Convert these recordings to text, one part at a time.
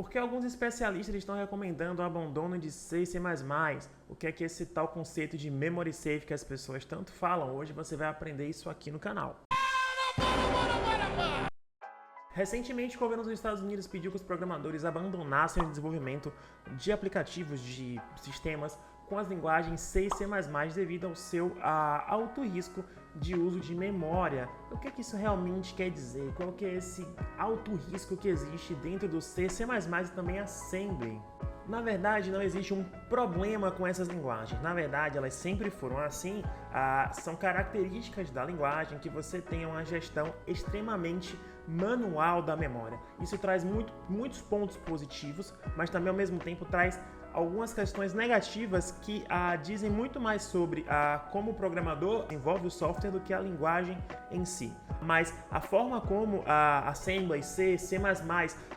Porque alguns especialistas estão recomendando o abandono de C e C++. O que é esse tal conceito de memory safe que as pessoas tanto falam? Hoje você vai aprender isso aqui no canal. Recentemente, o governo dos Estados Unidos pediu que os programadores abandonassem o desenvolvimento de aplicativos de sistemas com as linguagens C e C++ devido ao seu alto risco de uso de memória. O que isso realmente quer dizer? Qual que é esse alto risco que existe dentro do C, C++ e também Assembly? Na verdade, não existe um problema com essas linguagens. Na verdade, elas sempre foram assim. São características da linguagem que você tenha uma gestão extremamente manual da memória. Isso traz muitos pontos positivos, mas também ao mesmo tempo traz algumas questões negativas que dizem muito mais sobre como o programador envolve o software do que a linguagem em si. Mas a forma como a Assembly, C, C++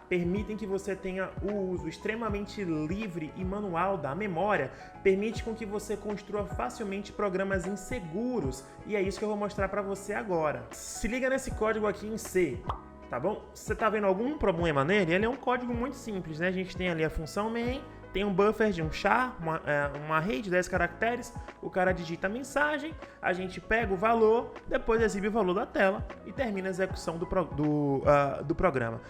permitem que você tenha o uso extremamente livre e manual da memória, permite com que você construa facilmente programas inseguros. E é isso que eu vou mostrar para você agora. Se liga nesse código aqui em C. Tá bom? Você tá vendo algum problema nele? Ele é um código muito simples, né? A gente tem ali a função main, tem um buffer de um char, uma array de 10 caracteres, o cara digita a mensagem, a gente pega o valor, depois exibe o valor da tela e termina a execução do programa.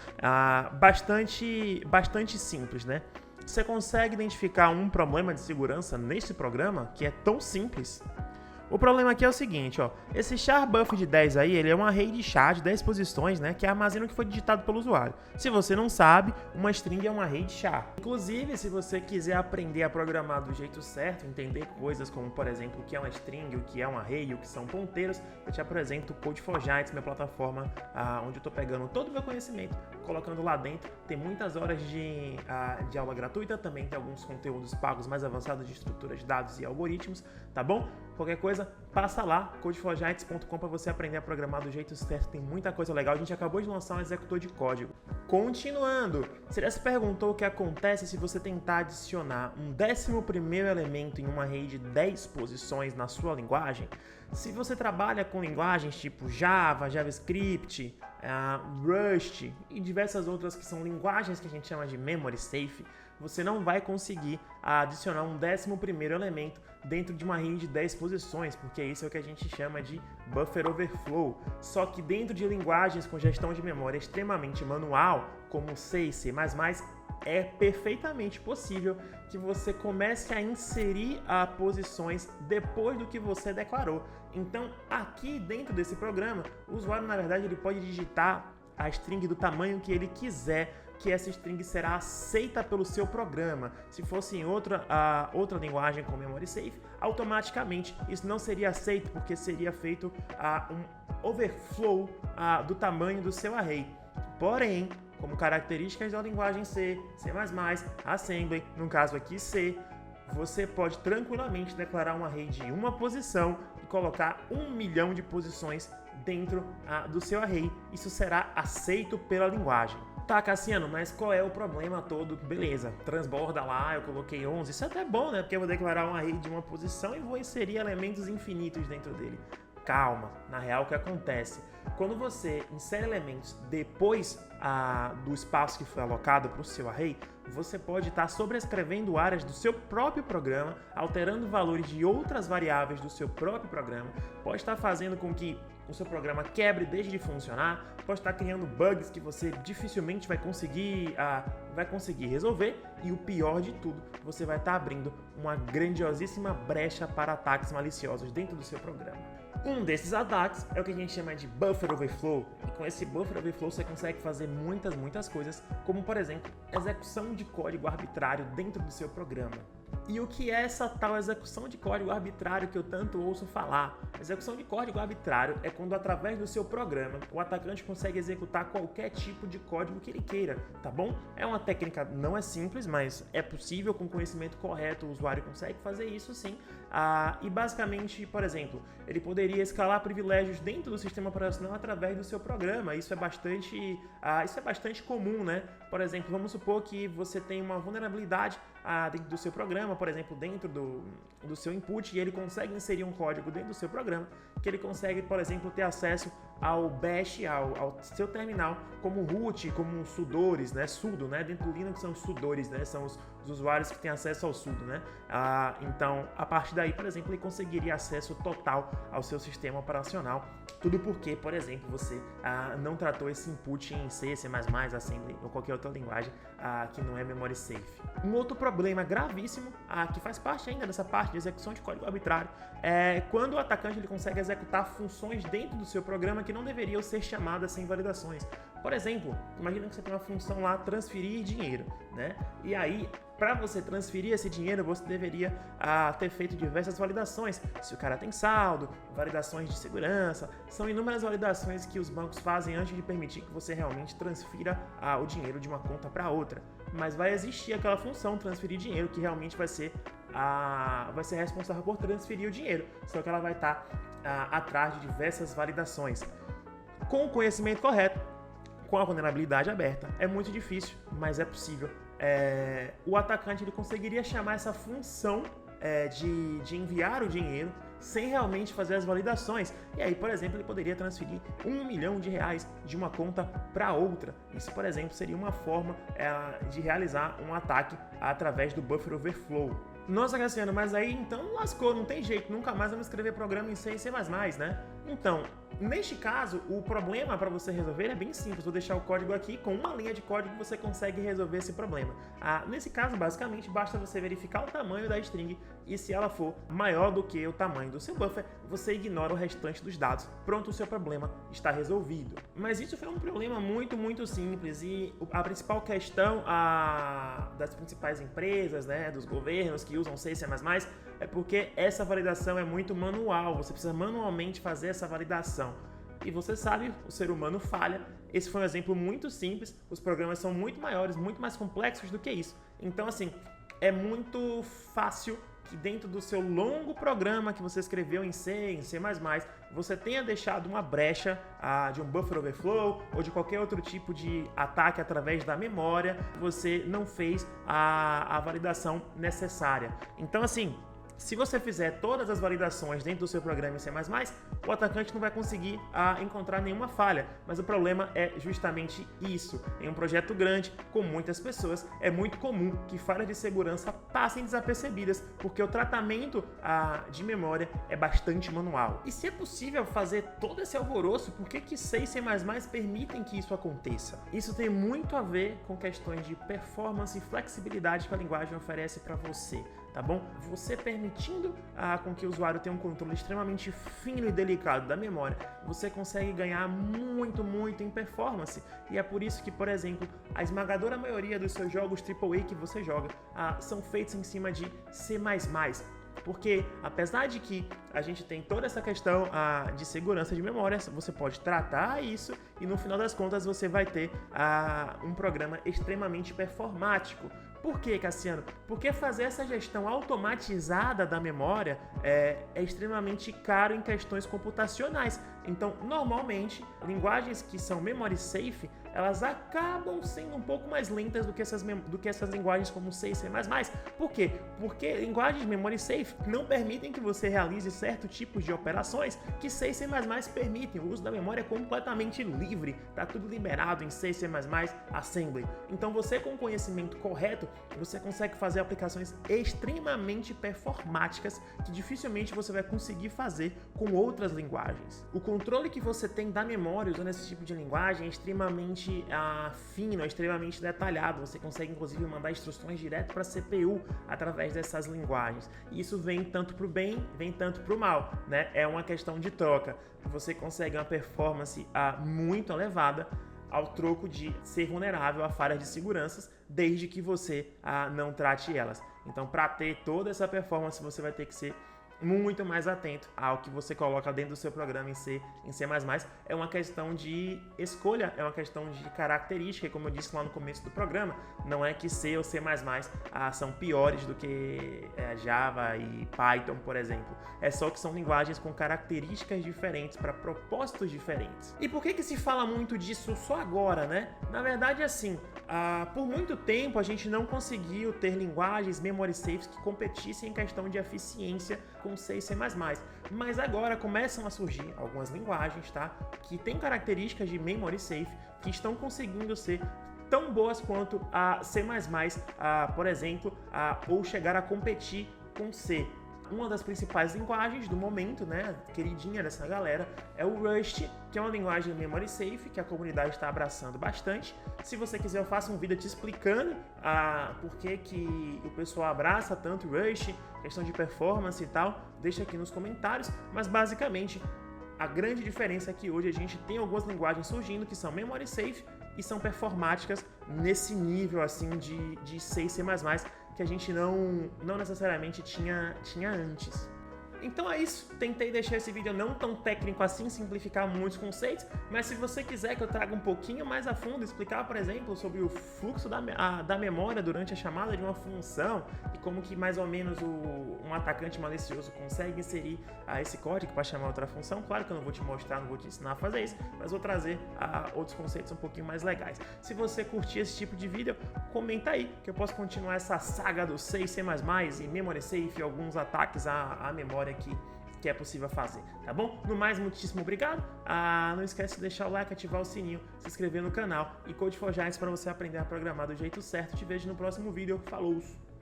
Bastante simples, né? Você consegue identificar um problema de segurança nesse programa que é tão simples? O problema aqui é o seguinte, ó, esse char buffer de 10 aí, ele é um array de char de 10 posições, né, que armazena o que foi digitado pelo usuário. Se você não sabe, uma string é um array de char. Inclusive, se você quiser aprender a programar do jeito certo, entender coisas como, por exemplo, o que é uma string, o que é um array, o que são ponteiros, eu te apresento o Code4Giants, minha plataforma, onde eu estou pegando todo o meu conhecimento, colocando lá dentro. Tem muitas horas de aula gratuita, também tem alguns conteúdos pagos mais avançados de estrutura de dados e algoritmos, tá bom? Qualquer coisa, passa lá, code4giants.com, para você aprender a programar do jeito certo. Tem muita coisa legal. A gente acabou de lançar um executor de código. Continuando, você já se perguntou o que acontece se você tentar adicionar um 11º elemento em uma array de 10 posições na sua linguagem? Se você trabalha com linguagens tipo Java, JavaScript, Rust e diversas outras que são linguagens que a gente chama de memory safe, você não vai conseguir adicionar um 11º elemento dentro de uma array de 10 posições, porque isso é o que a gente chama de buffer overflow. Só que dentro de linguagens com gestão de memória extremamente manual, como C e C++, é perfeitamente possível que você comece a inserir posições depois do que você declarou. Então, aqui dentro desse programa, o usuário, na verdade, ele pode digitar a string do tamanho que ele quiser, que essa string será aceita pelo seu programa. Se fosse em outra linguagem com memory safe, automaticamente isso não seria aceito, porque seria feito um overflow do tamanho do seu array. Porém, como características da linguagem C, C++, Assembly, no caso aqui C, você pode tranquilamente declarar um array de uma posição e colocar 1 milhão de posições dentro do seu array. Isso será aceito pela linguagem. Tá, Cassiano, mas qual é o problema todo? Beleza, transborda lá, eu coloquei 11. Isso é até bom, né? Porque eu vou declarar um array de uma posição e vou inserir elementos infinitos dentro dele. Calma, na real o que acontece? Quando você insere elementos depois do espaço que foi alocado para o seu array, você pode estar sobrescrevendo áreas do seu próprio programa, alterando valores de outras variáveis do seu próprio programa, pode estar fazendo com que o seu programa quebre, deixe de funcionar, pode estar criando bugs que você dificilmente vai conseguir resolver, e o pior de tudo, você vai estar abrindo uma grandiosíssima brecha para ataques maliciosos dentro do seu programa. Um desses ataques é o que a gente chama de buffer overflow, e com esse buffer overflow você consegue fazer muitas coisas, como por exemplo, execução de código arbitrário dentro do seu programa. E o que é essa tal execução de código arbitrário que eu tanto ouço falar? Execução de código arbitrário é quando, através do seu programa, o atacante consegue executar qualquer tipo de código que ele queira, tá bom? É uma técnica, não é simples, mas é possível. Com conhecimento correto, o usuário consegue fazer isso sim. E basicamente, por exemplo, ele poderia escalar privilégios dentro do sistema operacional através do seu programa. Isso é bastante comum, né? Por exemplo, vamos supor que você tem uma vulnerabilidade dentro do seu programa, por exemplo, dentro do seu input, e ele consegue inserir um código dentro do seu programa, que ele consegue, por exemplo, ter acesso ao bash, ao seu terminal, como root, como sudores, né? Sudo, né? Dentro do Linux são os sudores, né? São os usuários que têm acesso ao sudo, né? Então, a partir daí, por exemplo, ele conseguiria acesso total ao seu sistema operacional. Tudo porque, por exemplo, você não tratou esse input em C, C++, Assembly ou qualquer outra linguagem que não é memory safe. Um outro problema gravíssimo, que faz parte ainda dessa parte de execução de código arbitrário, é quando o atacante ele consegue executar funções dentro do seu programa que não deveriam ser chamadas sem validações. Por exemplo, imagina que você tem uma função lá, transferir dinheiro, né? E aí, para você transferir esse dinheiro, você deveria ter feito diversas validações. Se o cara tem saldo, validações de segurança, são inúmeras validações que os bancos fazem antes de permitir que você realmente transfira o dinheiro de uma conta para outra. Mas vai existir aquela função, transferir dinheiro, que realmente vai ser responsável por transferir o dinheiro. Só que ela vai estar atrás de diversas validações. Com o conhecimento correto, com a vulnerabilidade aberta, é muito difícil, mas é possível. O atacante ele conseguiria chamar essa função de enviar o dinheiro sem realmente fazer as validações. E aí, por exemplo, ele poderia transferir R$1 milhão de uma conta para outra. Isso, por exemplo, seria uma forma de realizar um ataque através do buffer overflow. Nossa, Cassiano, mas aí então lascou, não tem jeito, nunca mais vamos escrever programa em C e C++, né? Então, neste caso, o problema para você resolver é bem simples. Vou deixar o código aqui, com uma linha de código você consegue resolver esse problema. Nesse caso, basicamente, basta você verificar o tamanho da string e se ela for maior do que o tamanho do seu buffer, você ignora o restante dos dados. Pronto, o seu problema está resolvido. Mas isso foi um problema muito, muito simples e a principal questão das principais empresas, né, dos governos que usam C e C++, é porque essa validação é muito manual, você precisa manualmente fazer essa validação. E você sabe, o ser humano falha. Esse foi um exemplo muito simples, os programas são muito maiores, muito mais complexos do que isso. Então, assim, é muito fácil que dentro do seu longo programa que você escreveu em C, em C++, você tenha deixado uma brecha de um buffer overflow ou de qualquer outro tipo de ataque através da memória, você não fez a validação necessária. Então, assim, se você fizer todas as validações dentro do seu programa em C++, o atacante não vai conseguir encontrar nenhuma falha. Mas o problema é justamente isso. Em um projeto grande, com muitas pessoas, é muito comum que falhas de segurança passem desapercebidas, porque o tratamento de memória é bastante manual. E se é possível fazer todo esse alvoroço, por que C e C++ permitem que isso aconteça? Isso tem muito a ver com questões de performance e flexibilidade que a linguagem oferece para você. Tá bom? Você permitindo com que o usuário tenha um controle extremamente fino e delicado da memória, você consegue ganhar muito, muito em performance. E é por isso que, por exemplo, a esmagadora maioria dos seus jogos AAA que você joga são feitos em cima de C++. Porque, apesar de que a gente tem toda essa questão de segurança de memória, você pode tratar isso e no final das contas você vai ter um programa extremamente performático. Por quê, Cassiano? Porque fazer essa gestão automatizada da memória é extremamente caro em questões computacionais. Então, normalmente, linguagens que são memory safe, elas acabam sendo um pouco mais lentas do que essas linguagens como C e C++. Por quê? Porque linguagens memory safe não permitem que você realize certo tipo de operações que C e C++ permitem. O uso da memória é completamente livre, tá tudo liberado em C e C++, Assembly. Então, você com o conhecimento correto, você consegue fazer aplicações extremamente performáticas que dificilmente você vai conseguir fazer com outras linguagens. O controle que você tem da memória usando esse tipo de linguagem é extremamente fino, é extremamente detalhado. Você consegue inclusive mandar instruções direto para a CPU através dessas linguagens. E isso vem tanto para o bem, vem tanto para o mal, né? É uma questão de troca. Você consegue uma performance muito elevada ao troco de ser vulnerável a falhas de segurança, desde que você não trate elas. Então, para ter toda essa performance, você vai ter que ser muito mais atento ao que você coloca dentro do seu programa em C, em C++. É uma questão de escolha, é uma questão de característica, e como eu disse lá no começo do programa, não é que C ou C++ são piores do que Java e Python, por exemplo. É só que são linguagens com características diferentes para propósitos diferentes. E por que se fala muito disso só agora, né? Na verdade, assim, por muito tempo a gente não conseguiu ter linguagens memory safes que competissem em questão de eficiência com com C e C++. Mas agora começam a surgir algumas linguagens, tá? Que têm características de memory safe, que estão conseguindo ser tão boas quanto a C++, por exemplo, ou chegar a competir com C. Uma das principais linguagens do momento, né, queridinha dessa galera, é o Rust, que é uma linguagem de memory safe que a comunidade está abraçando bastante. Se você quiser, eu faço um vídeo te explicando por que o pessoal abraça tanto o Rust, questão de performance e tal, deixa aqui nos comentários, mas basicamente a grande diferença é que hoje a gente tem algumas linguagens surgindo que são memory safe e são performáticas nesse nível assim de C e C++, que a gente não necessariamente tinha antes. Então é isso, tentei deixar esse vídeo não tão técnico assim, simplificar muitos conceitos, mas se você quiser que eu traga um pouquinho mais a fundo, explicar, por exemplo, sobre o fluxo da memória durante a chamada de uma função e como que mais ou menos um atacante malicioso consegue inserir esse código para chamar outra função, claro que eu não vou te mostrar, não vou te ensinar a fazer isso, mas vou trazer outros conceitos um pouquinho mais legais. Se você curtir esse tipo de vídeo, comenta aí, que eu posso continuar essa saga do C e C++ e memory safe e alguns ataques à memória que é possível fazer, tá bom? No mais, muitíssimo obrigado. Não esquece de deixar o like, ativar o sininho, se inscrever no canal e Code4Giants para você aprender a programar do jeito certo. Te vejo no próximo vídeo. Falou!